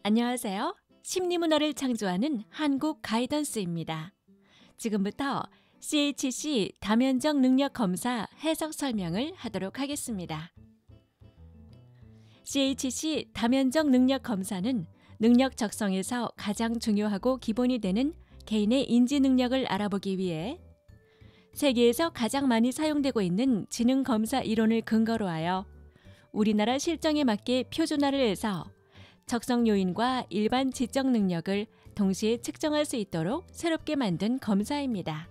안녕하세요. 심리문화를 창조하는 한국 가이던스입니다. 지금부터 CHC 다면적 능력 검사 해석 설명을 하도록 하겠습니다. CHC 다면적 능력 검사는 능력 적성에서 가장 중요하고 기본이 되는 개인의 인지 능력을 알아보기 위해 세계에서 가장 많이 사용되고 있는 지능 검사 이론을 근거로 하여 우리나라 실정에 맞게 표준화를 해서 적성 요인과 일반 지적 능력을 동시에 측정할 수 있도록 새롭게 만든 검사입니다.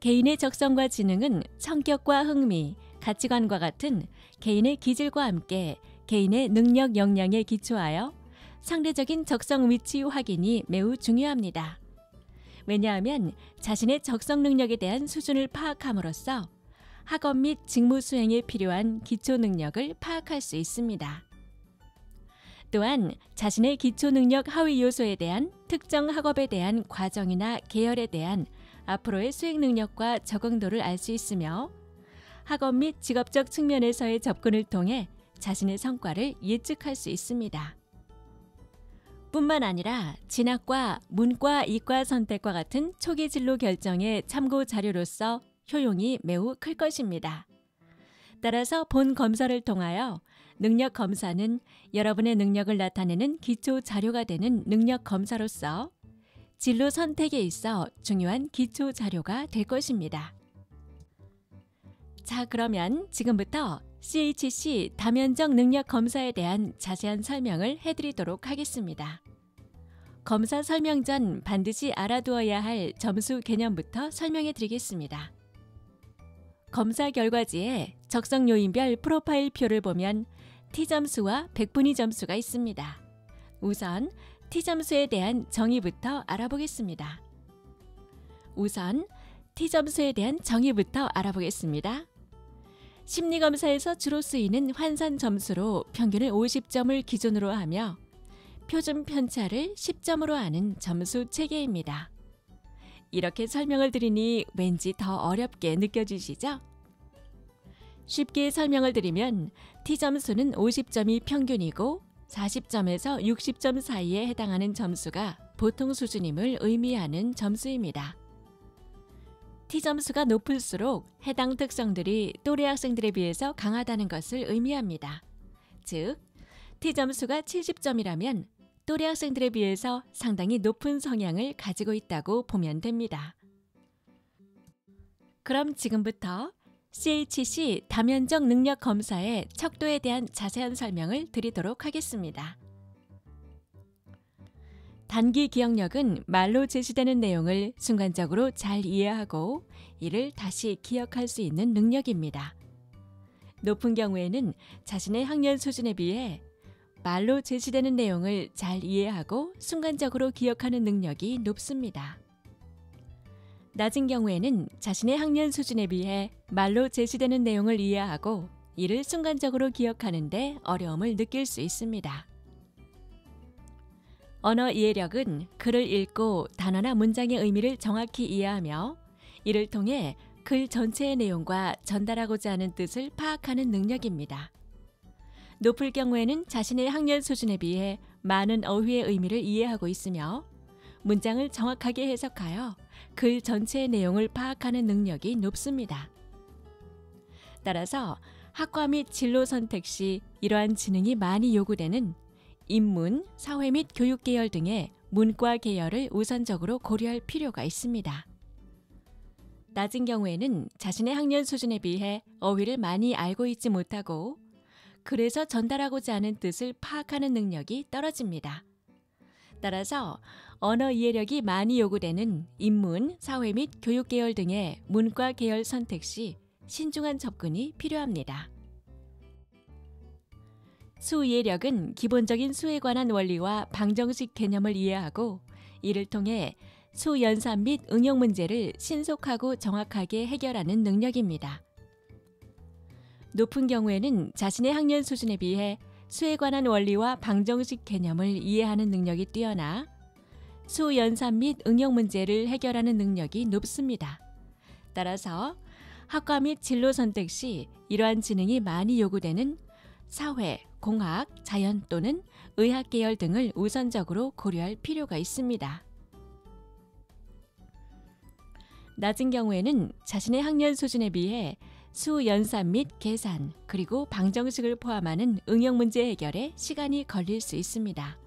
개인의 적성과 지능은 성격과 흥미, 가치관과 같은 개인의 기질과 함께 개인의 능력 역량에 기초하여 상대적인 적성 위치 확인이 매우 중요합니다. 왜냐하면 자신의 적성 능력에 대한 수준을 파악함으로써 학업 및 직무 수행에 필요한 기초 능력을 파악할 수 있습니다. 또한 자신의 기초 능력 하위 요소에 대한 특정 학업에 대한 과정이나 계열에 대한 앞으로의 수행 능력과 적응도를 알 수 있으며 학업 및 직업적 측면에서의 접근을 통해 자신의 성과를 예측할 수 있습니다. 뿐만 아니라 진학과 문과, 이과 선택과 같은 초기 진로 결정의 참고 자료로서 효용이 매우 클 것입니다. 따라서 본 검사를 통하여 능력 검사는 여러분의 능력을 나타내는 기초 자료가 되는 능력 검사로서 진로 선택에 있어 중요한 기초 자료가 될 것입니다. 자, 그러면 지금부터 CHC 다면적 능력 검사에 대한 자세한 설명을 해드리도록 하겠습니다. 검사 설명 전 반드시 알아두어야 할 점수 개념부터 설명해 드리겠습니다. 검사 결과지에 적성 요인별 프로파일 표를 보면 T점수와 백분위 점수가 있습니다. 우선 T점수에 대한 정의부터 알아보겠습니다. 심리검사에서 주로 쓰이는 환산 점수로 평균을 50점을 기준으로 하며 표준 편차를 10점으로 하는 점수 체계입니다. 이렇게 설명을 드리니 왠지 더 어렵게 느껴지시죠? 쉽게 설명을 드리면 T점수는 50점이 평균이고 40점에서 60점 사이에 해당하는 점수가 보통 수준임을 의미하는 점수입니다. T점수가 높을수록 해당 특성들이 또래 학생들에 비해서 강하다는 것을 의미합니다. 즉, T점수가 70점이라면 또래 학생들에 비해서 상당히 높은 성향을 가지고 있다고 보면 됩니다. 그럼 지금부터 CHC 다면적 능력 검사의 척도에 대한 자세한 설명을 드리도록 하겠습니다. 단기 기억력은 말로 제시되는 내용을 순간적으로 잘 이해하고 이를 다시 기억할 수 있는 능력입니다. 높은 경우에는 자신의 학년 수준에 비해 말로 제시되는 내용을 잘 이해하고 순간적으로 기억하는 능력이 높습니다. 낮은 경우에는 자신의 학년 수준에 비해 말로 제시되는 내용을 이해하고 이를 순간적으로 기억하는 데 어려움을 느낄 수 있습니다. 언어 이해력은 글을 읽고 단어나 문장의 의미를 정확히 이해하며 이를 통해 글 전체의 내용과 전달하고자 하는 뜻을 파악하는 능력입니다. 높을 경우에는 자신의 학년 수준에 비해 많은 어휘의 의미를 이해하고 있으며 문장을 정확하게 해석하여 글 전체의 내용을 파악하는 능력이 높습니다. 따라서 학과 및 진로 선택 시 이러한 지능이 많이 요구되는 인문, 사회 및 교육 계열 등의 문과 계열을 우선적으로 고려할 필요가 있습니다. 낮은 경우에는 자신의 학년 수준에 비해 어휘를 많이 알고 있지 못하고 그래서 전달하고자 하는 뜻을 파악하는 능력이 떨어집니다. 따라서 언어 이해력이 많이 요구되는 인문, 사회 및 교육 계열 등의 문과 계열 선택 시 신중한 접근이 필요합니다. 수 이해력은 기본적인 수에 관한 원리와 방정식 개념을 이해하고 이를 통해 수 연산 및 응용 문제를 신속하고 정확하게 해결하는 능력입니다. 높은 경우에는 자신의 학년 수준에 비해 수에 관한 원리와 방정식 개념을 이해하는 능력이 뛰어나 수 연산 및 응용 문제를 해결하는 능력이 높습니다. 따라서 학과 및 진로 선택 시 이러한 지능이 많이 요구되는 사회, 공학, 자연 또는 의학 계열 등을 우선적으로 고려할 필요가 있습니다. 낮은 경우에는 자신의 학년 수준에 비해 수 연산 및 계산, 그리고 방정식을 포함하는 응용 문제 해결에 시간이 걸릴 수 있습니다.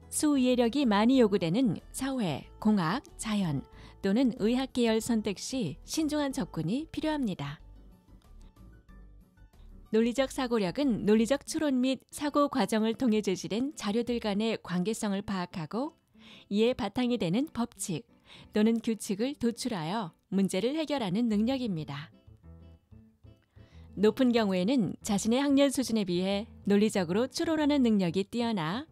수 이해력이 많이 요구되는 사회, 공학, 자연 또는 의학 계열 선택 시 신중한 접근이 필요합니다. 논리적 사고력은 논리적 추론 및 사고 과정을 통해 제시된 자료들 간의 관계성을 파악하고 이에 바탕이 되는 법칙 또는 규칙을 도출하여 문제를 해결하는 능력입니다. 높은 경우에는 자신의 학년 수준에 비해 논리적으로 추론하는 능력이 뛰어나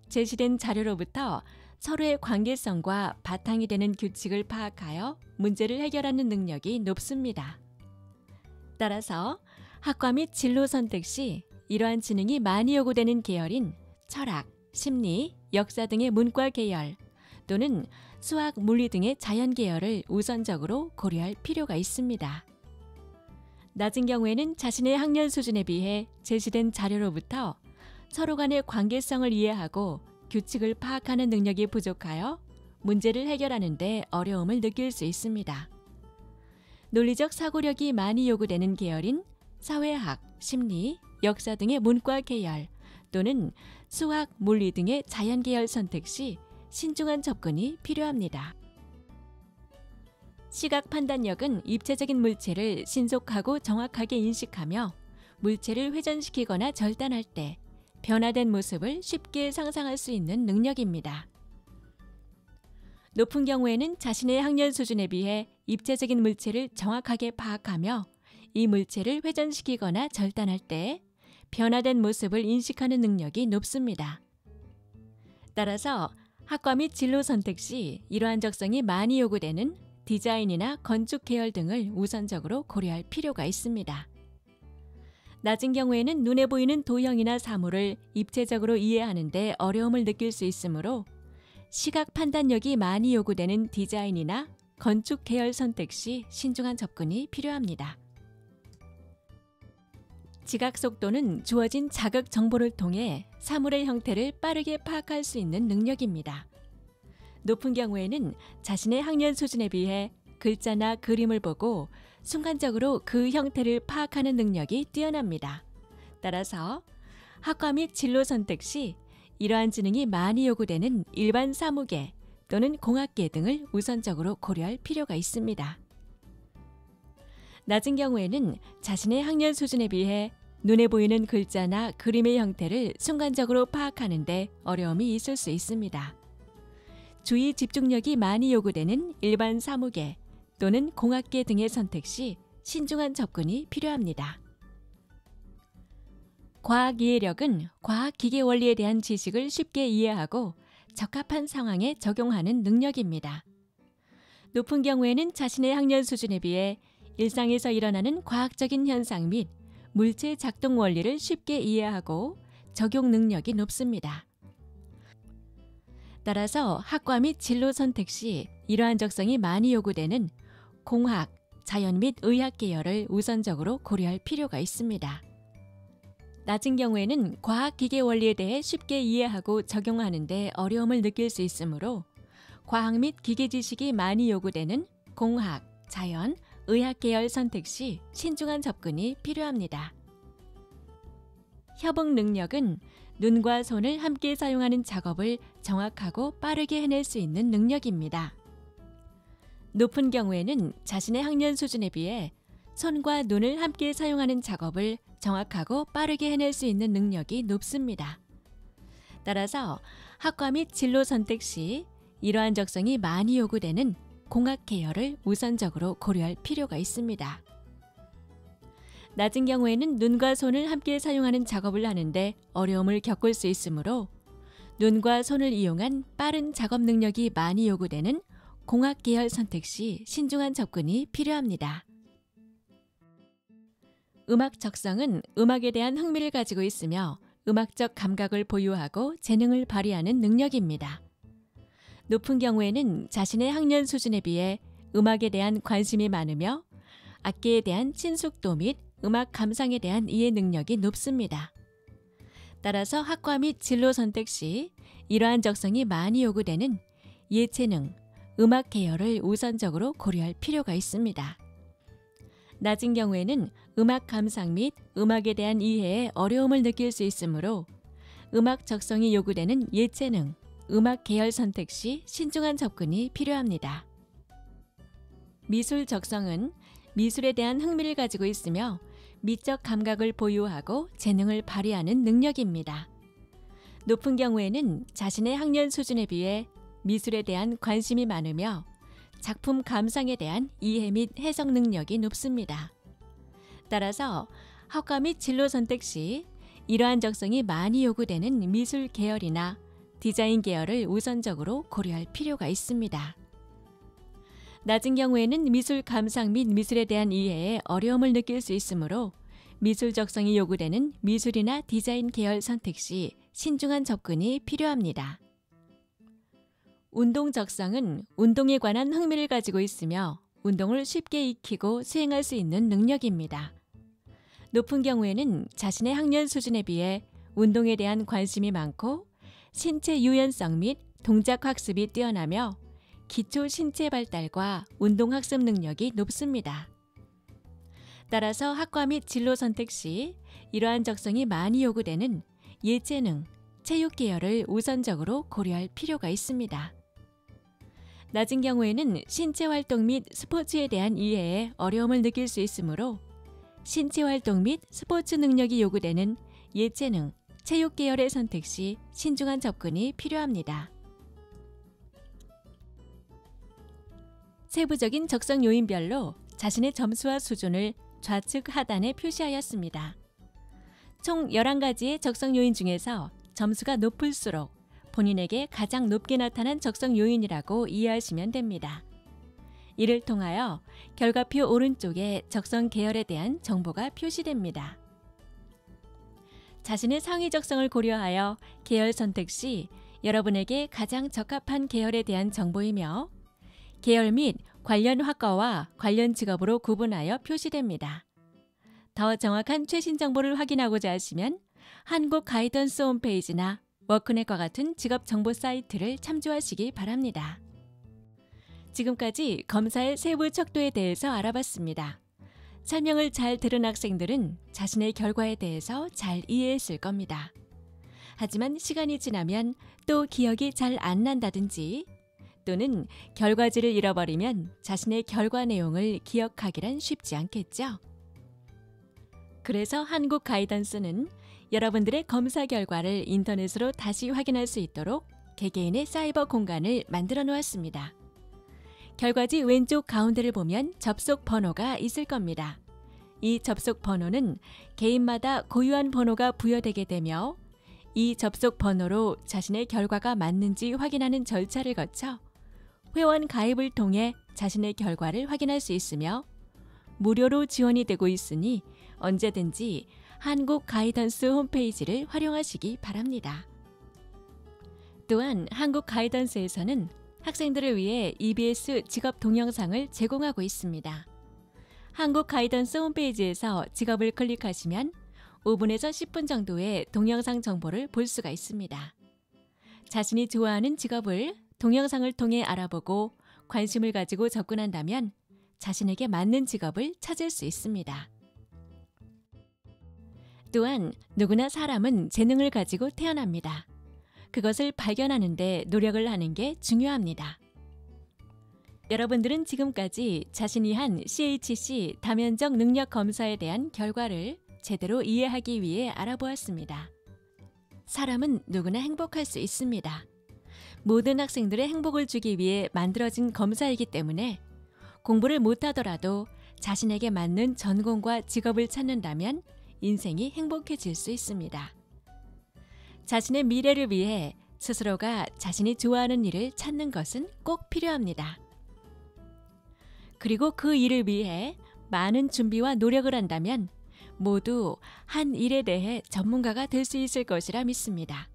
제시된 자료로부터 서로의 관계성과 바탕이 되는 규칙을 파악하여 문제를 해결하는 능력이 높습니다. 따라서 학과 및 진로 선택 시 이러한 지능이 많이 요구되는 계열인 철학, 심리, 역사 등의 문과 계열 또는 수학, 물리 등의 자연 계열을 우선적으로 고려할 필요가 있습니다. 낮은 경우에는 자신의 학년 수준에 비해 제시된 자료로부터 서로 간의 관계성을 이해하고 규칙을 파악하는 능력이 부족하여 문제를 해결하는 데 어려움을 느낄 수 있습니다. 논리적 사고력이 많이 요구되는 계열인 사회학, 심리, 역사 등의 문과 계열 또는 수학, 물리 등의 자연 계열 선택 시 신중한 접근이 필요합니다. 시각 판단력은 입체적인 물체를 신속하고 정확하게 인식하며 물체를 회전시키거나 절단할 때 변화된 모습을 쉽게 상상할 수 있는 능력입니다. 높은 경우에는 자신의 학년 수준에 비해 입체적인 물체를 정확하게 파악하며 이 물체를 회전시키거나 절단할 때 변화된 모습을 인식하는 능력이 높습니다. 따라서 학과 및 진로 선택 시 이러한 적성이 많이 요구되는 디자인이나 건축 계열 등을 우선적으로 고려할 필요가 있습니다. 낮은 경우에는 눈에 보이는 도형이나 사물을 입체적으로 이해하는 데 어려움을 느낄 수 있으므로 시각 판단력이 많이 요구되는 디자인이나 건축 계열 선택 시 신중한 접근이 필요합니다. 지각 속도는 주어진 자극 정보를 통해 사물의 형태를 빠르게 파악할 수 있는 능력입니다. 높은 경우에는 자신의 학년 수준에 비해 글자나 그림을 보고 순간적으로 그 형태를 파악하는 능력이 뛰어납니다. 따라서 학과 및 진로 선택 시 이러한 지능이 많이 요구되는 일반 사무계 또는 공학계 등을 우선적으로 고려할 필요가 있습니다. 낮은 경우에는 자신의 학년 수준에 비해 눈에 보이는 글자나 그림의 형태를 순간적으로 파악하는 데 어려움이 있을 수 있습니다. 주의 집중력이 많이 요구되는 일반 사무계 또는 공학계 등의 선택 시 신중한 접근이 필요합니다. 과학 이해력은 과학 기계 원리에 대한 지식을 쉽게 이해하고 적합한 상황에 적용하는 능력입니다. 높은 경우에는 자신의 학년 수준에 비해 일상에서 일어나는 과학적인 현상 및 물체 작동 원리를 쉽게 이해하고 적용 능력이 높습니다. 따라서 학과 및 진로 선택 시 이러한 적성이 많이 요구되는 공학, 자연 및 의학 계열을 우선적으로 고려할 필요가 있습니다. 낮은 경우에는 과학 기계 원리에 대해 쉽게 이해하고 적용하는 데 어려움을 느낄 수 있으므로 과학 및 기계 지식이 많이 요구되는 공학, 자연, 의학 계열 선택 시 신중한 접근이 필요합니다. 협응 능력은 눈과 손을 함께 사용하는 작업을 정확하고 빠르게 해낼 수 있는 능력입니다. 높은 경우에는 자신의 학년 수준에 비해 손과 눈을 함께 사용하는 작업을 정확하고 빠르게 해낼 수 있는 능력이 높습니다. 따라서 학과 및 진로 선택 시 이러한 적성이 많이 요구되는 공학 계열을 우선적으로 고려할 필요가 있습니다. 낮은 경우에는 눈과 손을 함께 사용하는 작업을 하는데 어려움을 겪을 수 있으므로 눈과 손을 이용한 빠른 작업 능력이 많이 요구되는 공학 계열 선택 시 신중한 접근이 필요합니다. 음악 적성은 음악에 대한 흥미를 가지고 있으며 음악적 감각을 보유하고 재능을 발휘하는 능력입니다. 높은 경우에는 자신의 학년 수준에 비해 음악에 대한 관심이 많으며 악기에 대한 친숙도 및 음악 감상에 대한 이해 능력이 높습니다. 따라서 학과 및 진로 선택 시 이러한 적성이 많이 요구되는 예체능, 음악 계열을 우선적으로 고려할 필요가 있습니다. 낮은 경우에는 음악 감상 및 음악에 대한 이해에 어려움을 느낄 수 있으므로 음악 적성이 요구되는 예체능, 음악 계열 선택 시 신중한 접근이 필요합니다. 미술 적성은 미술에 대한 흥미를 가지고 있으며 미적 감각을 보유하고 재능을 발휘하는 능력입니다. 높은 경우에는 자신의 학년 수준에 비해 미술에 대한 관심이 많으며 작품 감상에 대한 이해 및 해석 능력이 높습니다. 따라서 학과 및 진로 선택 시 이러한 적성이 많이 요구되는 미술 계열이나 디자인 계열을 우선적으로 고려할 필요가 있습니다. 낮은 경우에는 미술 감상 및 미술에 대한 이해에 어려움을 느낄 수 있으므로 미술 적성이 요구되는 미술이나 디자인 계열 선택 시 신중한 접근이 필요합니다. 운동 적성은 운동에 관한 흥미를 가지고 있으며 운동을 쉽게 익히고 수행할 수 있는 능력입니다. 높은 경우에는 자신의 학년 수준에 비해 운동에 대한 관심이 많고 신체 유연성 및 동작 학습이 뛰어나며 기초 신체 발달과 운동 학습 능력이 높습니다. 따라서 학과 및 진로 선택 시 이러한 적성이 많이 요구되는 예체능, 체육 계열을 우선적으로 고려할 필요가 있습니다. 낮은 경우에는 신체 활동 및 스포츠에 대한 이해에 어려움을 느낄 수 있으므로 신체 활동 및 스포츠 능력이 요구되는 예체능, 체육 계열의 선택 시 신중한 접근이 필요합니다. 세부적인 적성 요인별로 자신의 점수와 수준을 좌측 하단에 표시하였습니다. 총 11가지의 적성 요인 중에서 점수가 높을수록 본인에게 가장 높게 나타난 적성 요인이라고 이해하시면 됩니다. 이를 통하여 결과표 오른쪽에 적성 계열에 대한 정보가 표시됩니다. 자신의 상위 적성을 고려하여 계열 선택 시 여러분에게 가장 적합한 계열에 대한 정보이며 계열 및 관련 학과와 관련 직업으로 구분하여 표시됩니다. 더 정확한 최신 정보를 확인하고자 하시면 한국 가이던스 홈페이지나 워크넷과 같은 직업 정보 사이트를 참조하시기 바랍니다. 지금까지 검사의 세부 척도에 대해서 알아봤습니다. 설명을 잘 들은 학생들은 자신의 결과에 대해서 잘 이해했을 겁니다. 하지만 시간이 지나면 또 기억이 잘 안 난다든지 또는 결과지를 잃어버리면 자신의 결과 내용을 기억하기란 쉽지 않겠죠. 그래서 한국 가이던스는 여러분들의 검사 결과를 인터넷으로 다시 확인할 수 있도록 개개인의 사이버 공간을 만들어 놓았습니다. 결과지 왼쪽 가운데를 보면 접속 번호가 있을 겁니다. 이 접속 번호는 개인마다 고유한 번호가 부여되게 되며 이 접속 번호로 자신의 결과가 맞는지 확인하는 절차를 거쳐 회원 가입을 통해 자신의 결과를 확인할 수 있으며 무료로 지원이 되고 있으니 언제든지 한국 가이던스 홈페이지를 활용하시기 바랍니다. 또한 한국 가이던스에서는 학생들을 위해 EBS 직업 동영상을 제공하고 있습니다. 한국 가이던스 홈페이지에서 직업을 클릭하시면 5분에서 10분 정도의 동영상 정보를 볼 수가 있습니다. 자신이 좋아하는 직업을 동영상을 통해 알아보고 관심을 가지고 접근한다면 자신에게 맞는 직업을 찾을 수 있습니다. 또한 누구나 사람은 재능을 가지고 태어납니다. 그것을 발견하는 데 노력을 하는 게 중요합니다. 여러분들은 지금까지 자신이 한 CHC 다면적 능력 검사에 대한 결과를 제대로 이해하기 위해 알아보았습니다. 사람은 누구나 행복할 수 있습니다. 모든 학생들의 행복을 주기 위해 만들어진 검사이기 때문에 공부를 못하더라도 자신에게 맞는 전공과 직업을 찾는다면 인생이 행복해질 수 있습니다. 자신의 미래를 위해 스스로가 자신이 좋아하는 일을 찾는 것은 꼭 필요합니다. 그리고 그 일을 위해 많은 준비와 노력을 한다면 모두 한 일에 대해 전문가가 될 수 있을 것이라 믿습니다.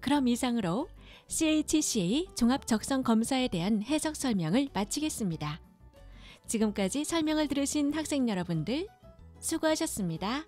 그럼 이상으로 CHCA 종합적성검사에 대한 해석 설명을 마치겠습니다. 지금까지 설명을 들으신 학생 여러분들 수고하셨습니다.